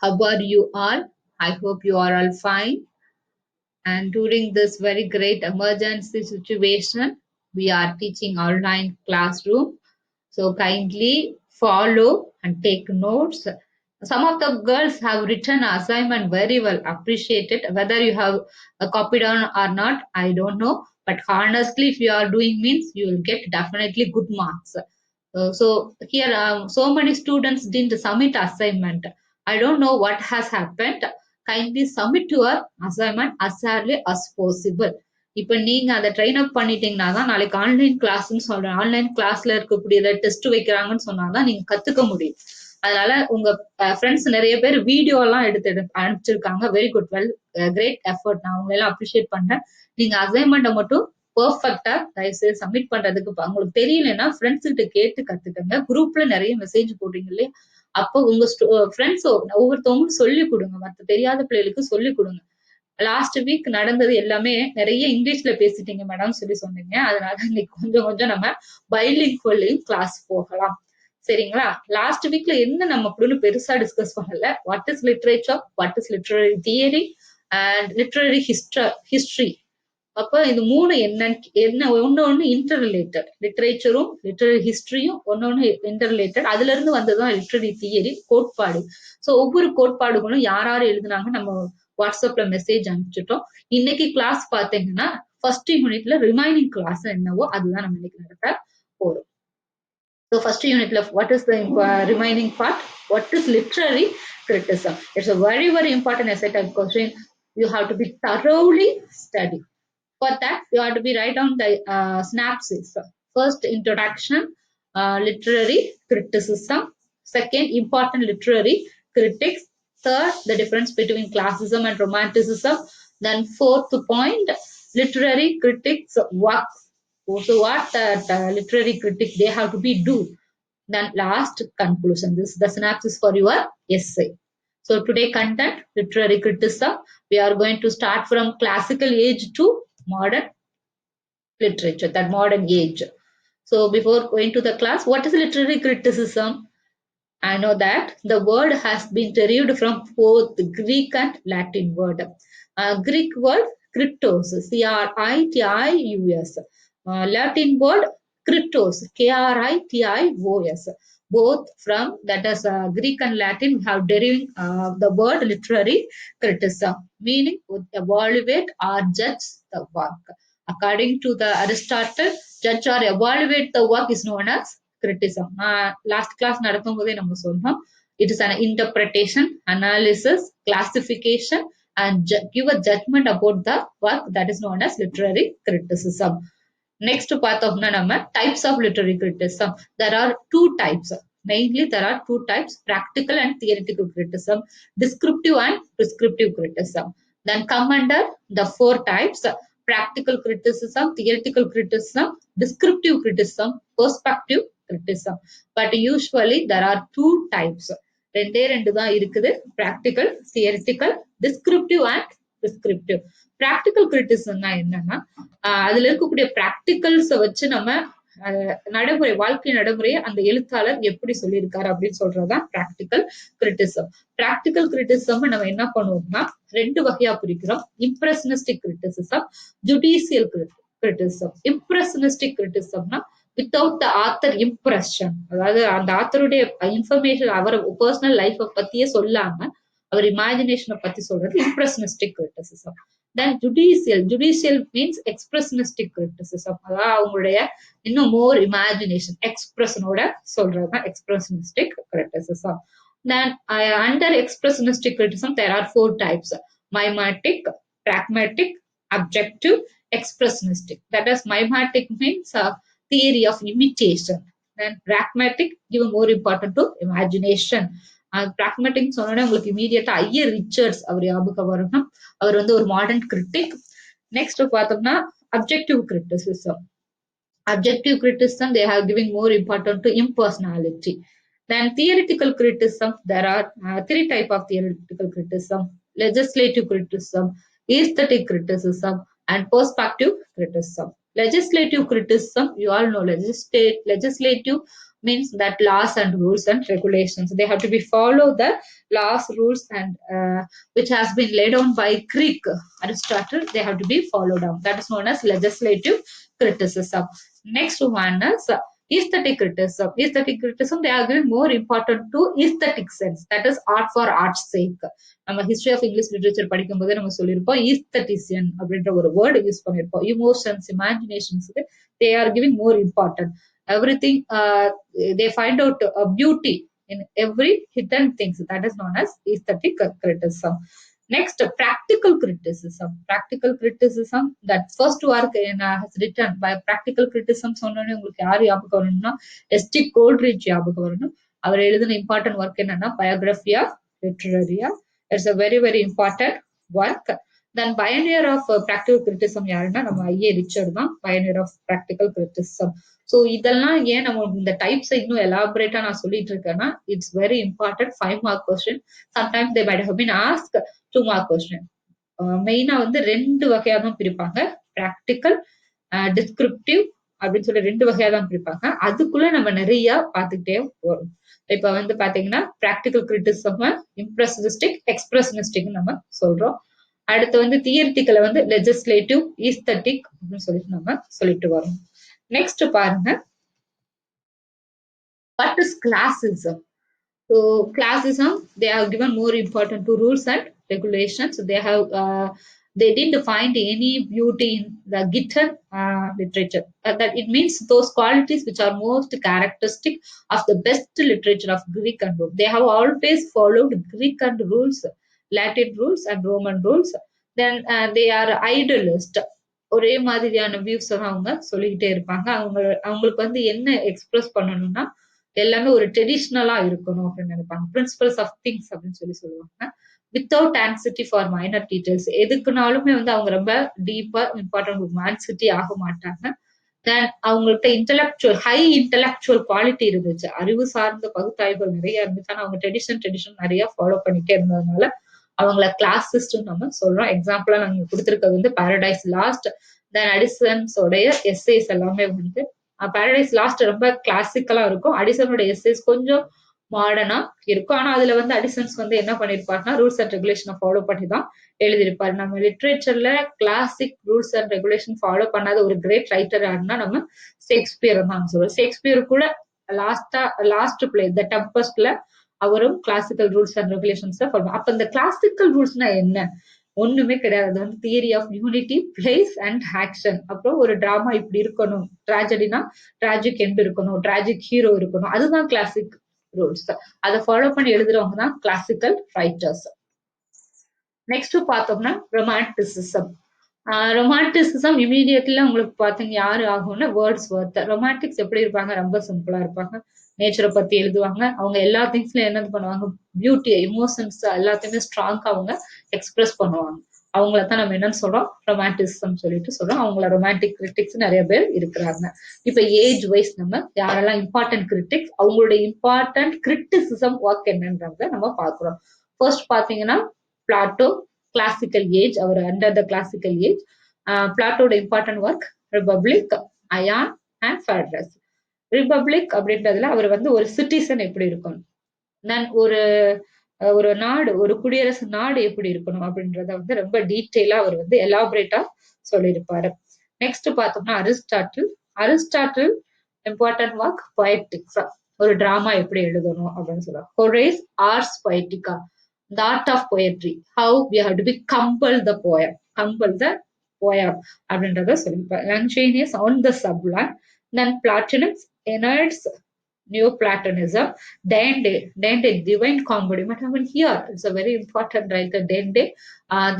How are you all? I hope you are all fine. And during this very great emergency situation, we are teaching online classroom. So kindly follow and take notes. Some of the girls have written assignment very well. Appreciate it. Whether you have copied on or not, I don't know. But honestly, if you are doing means, you will get definitely good marks. So here, so many students didn't submit assignment. I don't know what has happened. Kindly submit your assignment as early as possible. இப்போ நீங்க அதை train up பண்ணிட்டீங்கன்னா தான் நாளைக்கு online கிளாஸ்ன்னு சொல்றேன். Online கிளாஸ்ல இருக்கக்கூடியதை test வைக்கிறாங்கன்னு சொன்னாதான் நீங்க கத்துக்க முடியும். அதனால உங்க ஃப்ரெண்ட்ஸ் நிறைய பேர் வீடியோ எல்லாம் எடுத்து அனுப்பிச்சிருக்காங்க. Very good, well, great effort. நான் உங்களை எல்லாம் அப்ரிஷியேட் பண்றேன். நீங்க அசைன்மெண்ட்டை மட்டும் பெர்ஃபெக்ட்டா தயவுசெய்து சப்மிட் பண்றதுக்கு உங்களுக்கு தெரியலன்னா ஃப்ரெண்ட்ஸ் கிட்ட கேட்டு கத்துக்கங்க. குரூப்ல நிறைய மெசேஜ் போடுறீங்க இல்லையா, அப்போ உங்க ஃப்ரெண்ட்ஸ் ஒவ்வொருத்தவங்களும் சொல்லி கொடுங்க. மத்த தெரியாத பிள்ளைகளுக்கு சொல்லி கொடுங்க. லாஸ்ட் வீக் நடந்தது எல்லாமே நிறைய இங்கிலீஷ்ல பேசிட்டீங்க மேடம் சொல்லி சொன்னீங்க. அதனால இன்னைக்கு கொஞ்சம் கொஞ்சம் நம்ம பைலிங்குவல்லையும் கிளாஸ் போகலாம். சரிங்களா? லாஸ்ட் வீக்ல என்ன நம்ம அப்படின்னு பெருசா டிஸ்கஸ் பண்ணல. What is literature, what is literary theory and literary history. அப்ப இந்த மூணு என்ன ஒன்னு இன்டர் ரிலேட்டட். லிட்ரேச்சரும் லிட்ரரி ஹிஸ்டரியும் ஒன்னொன்னு இன்டர் ரிலேட்டட். அதுல இருந்து வந்ததுதான் லிட்ரரி தியரி, கோட்பாடு. சோ ஒவ்வொரு கோட்பாடுகளும் யார் யார் எழுதுனாங்க நம்ம வாட்ஸ்அப்ல மெசேஜ் அனுப்பிச்சிட்டோம். இன்னைக்கு கிளாஸ் பாத்தீங்கன்னா ஃபர்ஸ்ட் யூனிட்ல ரிமைனிங் கிளாஸ் என்னவோ அதுதான் நம்ம இன்னைக்கு நடத்த போறோம். So first unit of what is the remaining part? What is literary criticism? It's a very, very important essay type question. You have to be thoroughly studied. For that, you have to be write down the synopsis. First, introduction, literary criticism. Second, important literary critics. Third, the difference between classicism and romanticism. Then fourth point, literary critics works. So what that literary critic they have to be do. Then last conclusion. This is the synopsis for your essay. So today content, literary criticism. We are going to start from classical age to modern literature, that modern age. So before going to the class, what is literary criticism? I know that the word has been derived from both Greek and Latin word. Greek word kritos, Kritos. Latin word kritos, Kritos. Both from that is Greek and Latin have derived the word literary criticism, meaning evaluate or judge the work. According to the Aristotle, judge or evaluate the work is known as criticism. Last class நடக்கும்போதே நம்ம சொன்னோம். It is an interpretation, analysis, classification and give a judgment about the work, that is known as literary criticism. Next பார்த்தோம்னா நம்ம types of literary criticism. There are two types. Mainly there are two types, practical and theoretical criticism, descriptive and prescriptive criticism. Then come under the four types: practical criticism, theoretical criticism, descriptive criticism, perspective criticism. But usually there are two types. ரெண்டே ரெண்டு தான் இருக்குது, practical, theoretical, descriptive and prescriptive. practical criticism என்னன்னா அதுல இருக்கக்கூடிய practicals வச்சு நம்ம நடைமுறை, வாழ்க்கை நடைமுறையை அந்த எழுத்தாளர் எப்படி சொல்லியிருக்காரு அப்படின்னு சொல்றதுதான் practical criticism. practical criticism நம்ம என்ன பண்ணுவோம்னா ரெண்டு வகையா பிரிக்கிறோம். impressionistic criticism, judicial criticism. impressionistic criticismனா without the author impression, அதாவது அந்த ஆத்தருடைய இன்ஃபர்மேஷன் அவர் பர்சனல் லைஃப பத்தியே சொல்லாம அவர் இமேஜினேஷனை பத்தி சொல்றது impressionistic criticism. Then judicial means expressionistic criticism, அதாவது அவங்களுடைய இன்னும் மோர் இமேஜினேஷன் எக்ஸ்பிரஷனோட சொல்றதுதான் expressionistic criticism. Then under expressionistic criticism there are four types: mimetic, pragmatic, objective, expressionistic. That is, mimetic means theory of imitation. Then pragmatic give more important to imagination. pragmatic சொன்னோட உங்களுக்கு இமீடியட்டா Iyer Richards அவர் ஞாபகம் வரணும். அவர் வந்து ஒரு modern critic. Next பார்த்தோம்னா objective criticism. Objective criticism, they have giving more important to impersonality. Then theoretical criticism, there are three type of theoretical criticism: legislative criticism, aesthetic criticism, and perspective criticism. Legislative criticism, you all know legislative means that laws and rules and regulations. They have to be follow the laws, rules, and which has been laid down by Greek Aristotle. They have to be followed up. That is known as legislative criticism. Next one is aesthetic criticism. Aesthetic criticism, they are giving more important to aesthetic sense. That is art for art's sake. நம்ம history of English literature படிக்கும் போதே நம்ம சொல்லியிருப்போம் aesthetician அப்படின்ற ஒரு word use பண்ணியிருப்போம். Emotions, இமேஜினேஷன்ஸுக்கு they are giving more important. Everything they find out beauty in every hidden things. That is known as aesthetic criticism. Next, practical criticism. Practical criticism, that first work has written by practical criticism சொன்னோடனே உங்களுக்கு யார் ஞாபகம் வரணும்னா ST கோல்ட்ரிட்ஜ் ஞாபகம் வரணும். அவர் எழுதின important work என்னன்னா Biographia Literaria. It's a very very important work. Then pioneer of practical criticism யாருன்னா நம்ம ஐஏ ரிச்சர்ட் தான் pioneer of practical criticism. So இதெல்லாம் ஏன் நம்ம இந்த டைப்ஸை இன்னும் எலாபரேட்டா நான் சொல்லிட்டு இருக்கேன்னா it's very important 5 mark question. Sometimes they might have been ask 2 mark question. மெயினா வந்து 2 வகையா தான் பிரிப்பாங்க, பிராக்டிக்கல், டிஸ்கிரிப்டிவ் அப்படின்னு சொல்லி 2 வகையா தான் பிரிப்பாங்க. அதுக்குள்ள நம்ம நிறைய பார்த்துக்கிட்டே போறோம். இப்ப வந்து பாத்தீங்கன்னா பிராக்டிக்கல் கிரிட்டிசிசம் இம்ப்ரெஷனிஸ்டிக், எக்ஸ்பிரஷனிஸ்டிக் நம்ம சொல்றோம். அடுத்து வந்து தியரிட்டிக்கல வந்து லெஜிஸ்லேட்டிவ், ஈஸ்தட்டிக் அப்படின்னு சொல்லிட்டு நம்ம சொல்லிட்டு வரோம். நெக்ஸ்ட் பாருங்க, what is classism? So classism, they have given more important to rules and regulations. They didn't find any beauty in the Gitan literature. That it means those qualities which are most characteristic of the best literature of Greek and Rome. They have always followed Greek and rules, Latin rules and Roman rules. Then they are idealist. ஒரே மாதிரியான views தான் அவங்க சொல்லிக்கிட்டே இருப்பாங்க. அவங்களுக்கு வந்து என்ன express பண்ணணும்னா எல்லாமே ஒரு ட்ரெடிஷ்னலா இருக்கணும் அப்படின்னு நினைப்பாங்க. பிரின்சிபல்ஸ் ஆஃப் திங்ஸ் அப்படின்னு சொல்லி சொல்லுவாங்க. Without anxiety for minor details. எதுக்குனாலுமே வந்து அவங்க ரொம்ப டீப்பா இம்பார்ட்டன்ட் ஆன்சிட்டி ஆக மாட்டாங்க. தென் அவங்கள்ட்ட ஹை இன்டலெக்சுவல் குவாலிட்டி இருந்துச்சு, அறிவு சார்ந்த பகுத்தாய்வுகள் நிறைய இருந்துச்சு. ஆனா அவங்க ட்ரெடிஷன் நிறைய ஃபாலோ பண்ணிட்டே இருந்ததுனால அவங்கள கிளாசிஸ்ட் நம்ம சொல்றோம். எக்ஸாம்பிளா நாங்க கொடுத்திருக்கிறது வந்து பாரடைஸ் லாஸ்ட். தென் அடிசன்ஸோடைய எஸ்ஏஸ் எல்லாமே வந்து பாரடைஸ் லாஸ்ட் ரொம்ப கிளாசிக்கலா இருக்கும். அடிசனோட எஸ்ஏஸ் கொஞ்சம் மாடர்னா இருக்கும். ஆனா அதுல வந்து அடிசன்ஸ் வந்து என்ன பண்ணிருப்பாருன்னா ரூல்ஸ் அண்ட் ரெகுலேஷனை ஃபாலோ பண்ணி தான் எழுதியிருப்பாரு. நம்ம லிட்ரேச்சர்ல classic rules and regulation follow பண்ணாத ஒரு கிரேட் ரைட்டர் யாருன்னா நம்ம ஷேக்ஸ்பியர் தான் சொல்றோம். ஷேக்ஸ்பியர் கூட லாஸ்ட் பிளே த டெம்பஸ்ட்ல அவரும் கிளாசிக்கல் ரூல்ஸ் அண்ட் ரெகுலேஷன்ஸ் தான் ஃபாலோ. அப்ப இந்த கிளாசிக்கல் ரூல்ஸ்னா என்ன? ஒண்ணுமே கிடையாது. அது வந்து theory of unity, place and action. அப்புறம் ஒரு டிராமா இப்படி இருக்கணும், ட்ராஜடினா டிராஜிக் எண்ட் இருக்கணும், டிராஜிக் ஹீரோ இருக்கணும், அதுதான் கிளாசிக் ரூல்ஸ். அதை ஃபாலோ பண்ணி எழுதுறவங்க தான் கிளாசிக்கல் ரைட்டர்ஸ். நெக்ஸ்ட் பார்த்தோம்னா ரொமான்டிசிசம். ரொமான்டிசிசம் இமீடியட்ல உங்களுக்கு பாத்தீங்க யாரு ஆகும்னா வேர்ட்ஸ் வர்த். ரொமான்டிக்ஸ் எப்படி இருப்பாங்க? ரொம்ப சிம்பிளா இருப்பாங்க. நேச்சரை பத்தி எழுதுவாங்க. அவங்க எல்லா திங்ஸ்லயும் என்ன பண்ணுவாங்க? பியூட்டி, எமோஷன்ஸ் எல்லாத்தையுமே ஸ்ட்ராங்கா அவங்க எக்ஸ்பிரஸ் பண்ணுவாங்க. அவங்கள தான் நம்ம என்னன்னு சொல்றோம்? ரொமான்டிசிசம் சொல்லிட்டு சொல்றோம். அவங்கள ரொமான்டிக் கிரிட்டிக்ஸ் நிறைய பேர் இருக்கிறாங்க. இப்ப ஏஜ் வைஸ் நம்ம யாரெல்லாம் இம்பார்ட்டன்ட் கிரிட்டிக்ஸ், அவங்களுடைய இம்பார்ட்டன்ட் கிரிட்டிசிசம் ஒர்க் என்னன்றத நம்ம பாக்குறோம். ஃபர்ஸ்ட் பாத்தீங்கன்னா பிளாட்டோ, கிளாசிக்கல் ஏஜ். அவர் அண்டர் த கிளாசிக்கல் ஏஜ். பிளாட்டோட important work Republic, Ion and Phaedrus. Republic அப்படின்றதுல அவர் வந்து ஒரு சிட்டிசன் எப்படி இருக்கணும், தென் ஒரு நாடு, ஒரு குடியரசு நாடு எப்படி இருக்கணும் அப்படின்றத வந்து ரொம்ப டீட்டெயிலா அவர் வந்து எலாபரேட்டா சொல்லியிருப்பாரு. நெக்ஸ்ட் பார்த்தோம்னா Aristotle. Aristotle important work Poetics. ஒரு டிராமா எப்படி எழுதணும் அப்படின்னு சொல்லுவாங்க. Horace Ars Poetica, the art of poetry, how we have to be compel the poem அப்படின்றத சொல்லியிருப்பார். Longinus on the sublime. Then Plotinus, Aeneas, Neoplatonism. Dante, divine comedy. But I mean here it's a very important writer, Dante.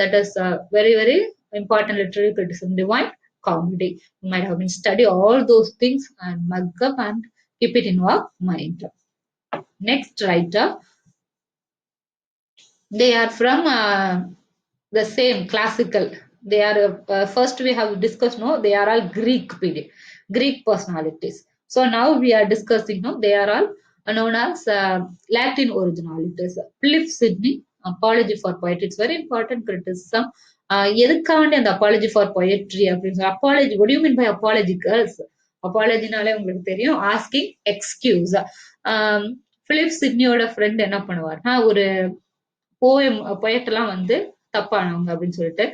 That is very very important literary criticism, divine comedy. You might have been study all those things and mug up and keep it in your mind. Next writer, they are from the same classical. They are first we have discussed, no, they are all Greek period, Greek personalities. So now we are discussing, no, they are all known as Latin originalities. Philip Sidney, Apology for Poetry. It's very important criticism. எதுக்காண்டி அந்த apology for poetry அப்படின்னு சொல்லி, apology, what do you mean by apology girls? அப்பாலஜினாலே உங்களுக்கு தெரியும், asking excuse. Philip சிட்னியோட friend என்ன பண்ணுவார்னா, ஒரு பொயட்டெல்லாம் வந்து தப்பானவங்க அப்படின்னு சொல்லிட்டு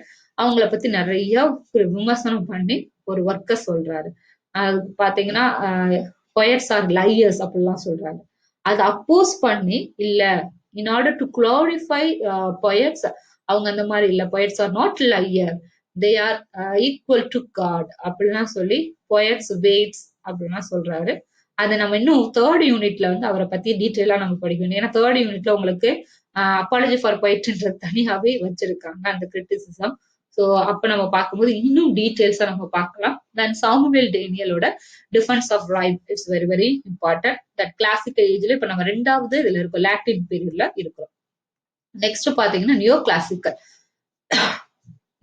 அவங்கள பத்தி நிறைய விமர்சனம் பண்ணி ஒரு ஒர்க்க சொல்றாரு. அது பாத்தீங்கன்னா பொயட்ஸ் ஆர் லையர்ஸ் அப்படிலாம் சொல்றாங்க. அதை அப்போஸ் பண்ணி இல்ல, in order to glorify poets, அவங்க அந்த மாதிரி இல்ல, poets are not liar, they are equal to god அப்படிலாம் சொல்லி பொயட்ஸ் வெயிட்ஸ் அப்படிலாம் சொல்றாரு. அதை நம்ம இன்னும் தேர்ட் யூனிட்ல வந்து அவரை பத்தி டீட்டெயிலா நம்ம படிக்கணும். ஏன்னா தேர்ட் யூனிட்ல உங்களுக்கு அப்பாலஜி ஃபார் பொயட்ரின்றது தனியாவே வச்சிருக்காங்க அந்த கிரிட்டிசிசம். ஸோ அப்ப நம்ம பார்க்கும்போது இன்னும் டீட்டெயில்ஸா நம்ம பார்க்கலாம். தென் சாமுவேல் டேனியலோட defence of right it's very very important. That classical ஏஜ்ல இப்ப நம்ம ரெண்டாவது இதுல இருக்கோம், லாட்டின் பீரியட்ல இருக்கிறோம். நெக்ஸ்ட் பாத்தீங்கன்னா நியோ கிளாசிக்கல்.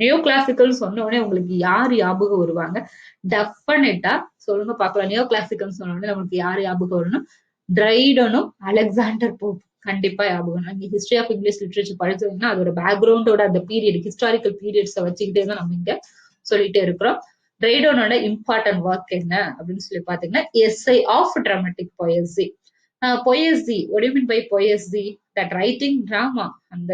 நியோ கிளாசிக்கல் சொன்ன உடனே உங்களுக்கு யார் ஞாபகம் வருவாங்க? டெஃபினட்டா சொல்லுங்க பார்க்கலாம். நியோ கிளாசிக்கல் சொன்ன உடனே நமக்கு யார் ஞாபகம் வரணும்? டிரைடனும் அலெக்சாண்டர் போப் கண்டிப்பா ஞாபகம். நீங்க ஹிஸ்டரி ஆஃப் இங்கிலீஷ் லிட்ரேச்சர் படிச்சீங்கன்னா அதோட பேக்ரவுண்டோட அந்த பீரியட், ஹிஸ்டாரிக்கல் பீரியட்ஸை வச்சுக்கிட்டே தான் நம்ம இங்க சொல்லிட்டே இருக்கிறோம். டிரைடனோட இம்பார்ட்டன்ட் ஒர்க் என்ன அப்படின்னு சொல்லி பாத்தீங்கன்னா, essay of dramatic poesy. Poesy, what do you mean by poesy? That writing drama. அந்த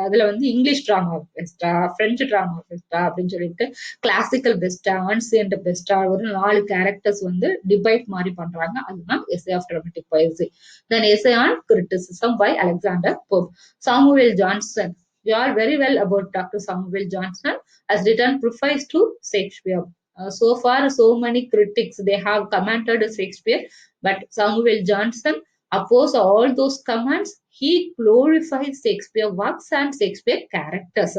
அதுல வந்து இங்கிலீஷ் டிராமா பெஸ்டா, பிரெஞ்சு டிராமா பெஸ்டா அப்படின்னு சொல்லிட்டு கிளாசிக்கல் பெஸ்டா, ஆன்சியன்ட் பெஸ்டா, ஒரு 4 கேரக்டர்ஸ் வந்து டிபைட் மாதிரி பண்றாங்க. அதுதான் essay of dramatic poesy. Then essay on criticism by Alexander Pope. Samuel Johnson, you are very well about Dr. Samuel Johnson, has written preface to Shakespeare. So far, so many critics they have commented Shakespeare, but Samuel Johnson oppose all those comments. He glorifies Shakespeare works and Shakespeare characters.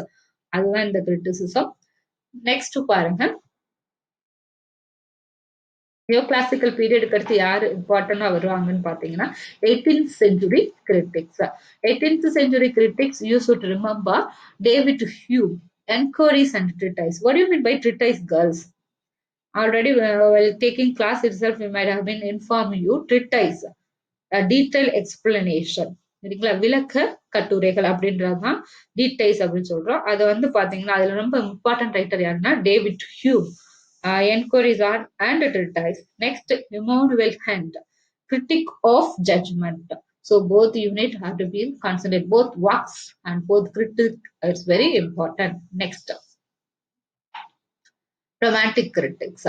அதுதான் இந்த criticism. Next பாருங்க, neo classical பீரியடுக்கு அடுத்து யாரு இம்பார்ட்டன்டா வருவாங்கன்னு பாத்தீங்கன்னா 18th century critics. 18th century critics, you should remember David Hume, enquiries and treatise. What do you mean by treatise, girls? Already while taking class itself, we might have been informed you treatise, detail explanation, சரிங்களா, விளக்க கட்டுரைகள் அப்படின்றதுதான் details அப்படின்னு சொல்றோம். அது வந்து பாத்தீங்கன்னா அதுல ரொம்ப இம்பார்ட்டன்ட் ரைட்டர் யாருன்னா David Hume. Enquiries on and treatise. Next Immanuel Hunt, critic of judgement. So both unit have to be considered, both works and both critic. It's very important. Next, romantic critics.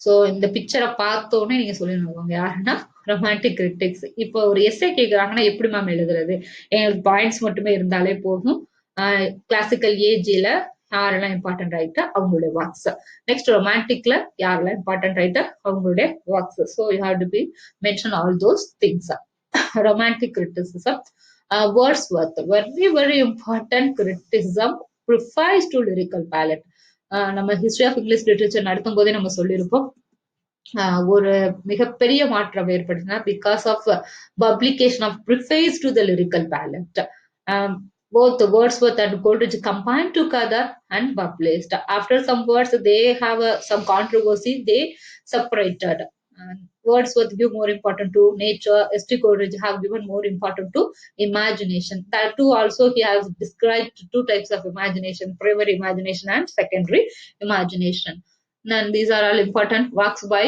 So இந்த பிக்சரை பார்த்தோன்னே நீங்க சொல்லிடுவாங்க யாருன்னா romantic critics. இப்போ ஒரு S A கேட்குறாங்கன்னா எப்படி மேம் எழுதுறது? எங்களுக்கு பாயிண்ட்ஸ் மட்டுமே இருந்தாலே போதும். கிளாசிக்கல் ஏஜ்ல யாரெல்லாம் இம்பார்ட்டன்ட் ரைட்டர் அவங்களுடைய ஒர்க்ஸ். நெக்ஸ்ட் ரொமான்டிக்ல யாரெல்லாம் இம்பார்ட்டன்ட் ரைட்டர் அவங்களுடைய works. So you have to be mention all those things. Romantic criticism. Wordsworth, very very important criticism, preface to lyrical ballad. நம்ம ஹிஸ்டரி ஆஃப் இங்கிலீஷ் லிட்ரேச்சர் நடத்தும் போதே நம்ம சொல்லியிருப்போம், ஒரு மிகப்பெரிய மாற்றம் ஏற்படுத்தினா because of publication of preface to the lyrical ballad. Both Wordsworth and Coleridge combined together and published. After some words they have some controversy, they separated. Wordsworth give more important to nature, S.T. Coleridge have given more important to imagination. That too also he has described 2 types of imagination, primary imagination and secondary imagination. And these are all important works by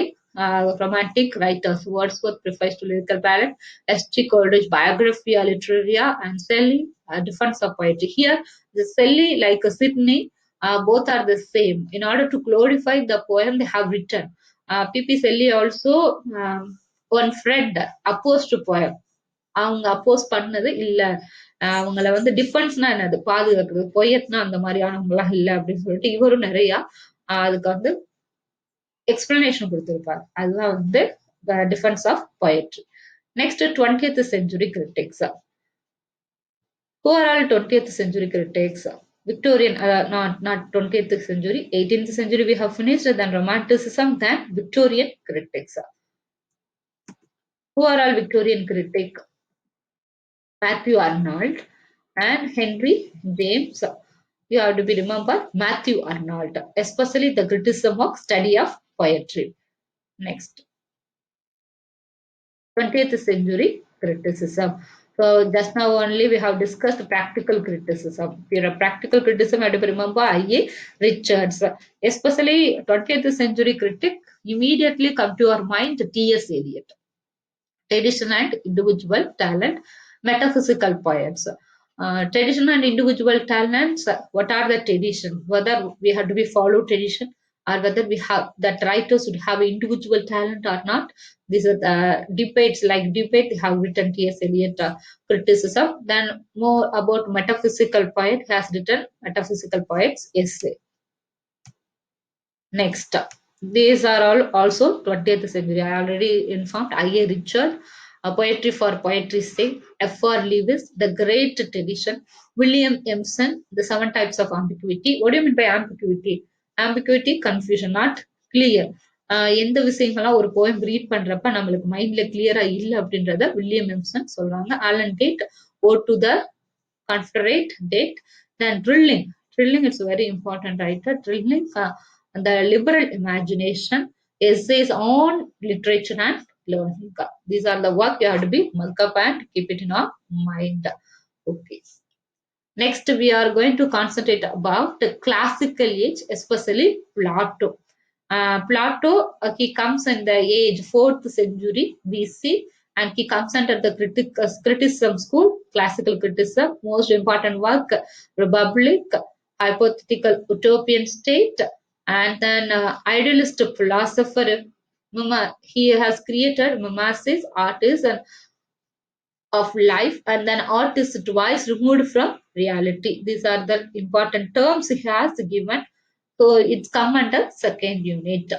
romantic writers. Wordsworth prefers to lyrical palette, S.T. Coleridge Biographia Literaria, and Shelley Defense of Poetry. Here the Shelley like Sydney, both are the same. In order to glorify the poem they have written, P.P. Shelley also one friend opposed to poem. அவங்க அப்போஸ் பண்ணது இல்ல, அவங்கள வந்து டிஃபென்ஸ்னா என்னது, பாதுகாக்கிறது, பொயட்னா அந்த மாதிரியானவங்க எல்லாம் இல்ல அப்படின்னு சொல்லிட்டு இவரும் நிறைய அதுக்கு வந்து எக்ஸ்பிளனேஷன் கொடுத்திருப்பாரு. அதுதான் வந்து defence of poetry. Next 20th century critics. Who are all 20th century critics? Victorian, not 20th century, 18th century we have finished, then Romanticism, then Victorian critics. Who are all Victorian critics? Matthew Arnold and Henry James. You have to be remember Matthew Arnold, especially the criticism of study of poetry. Next, 20th century criticism. So just now only we have discussed practical criticism. If you're a practical criticism, you have to remember I.A. Richards. Especially 20th century critic, immediately come to our mind T.S. Eliot. Tradition and individual talent, metaphysical poets. Tradition and individual talents, what are the tradition? Whether we have to be follow tradition or whether we have that writers should have individual talent or not. These are the debates, like debate, they have written T.S. Eliot criticism. Then more about metaphysical poet has written metaphysical poets essay. Next, these are all also 20th century. I already informed I.A. Richard, Poetry for Poetry's Sake, F.R. Lewis, The Great Tradition, William Emerson, The Seven Types of Ambiguity. What do you mean by ambiguity? Ambiguity, confusion, not clear. எந்த விஷயங்கள்லாம் ஒரு poem read பண்றப்ப நம்மளுக்கு மைண்ட்ல கிளியரா இல்லை அப்படின்றத William Empson சொல்றாங்க. Allen Tate, ode to the confederate date. Then drilling. Drilling is very important writer. Drilling, the liberal imagination, essays on literature and learning. These are the work you have to be mark up and keep it in our mind. Okay. Next, we are going to concentrate about the classical age, especially Plato. Plato, he comes in the age 4th century BC, and he comes under the criticism school, classical criticism. Most important work, Republic, hypothetical utopian state, and then idealist philosopher. He has created mimesis, artists, and of life, and then art is twice removed from reality. These are the important terms he has given. So it's come under second unit.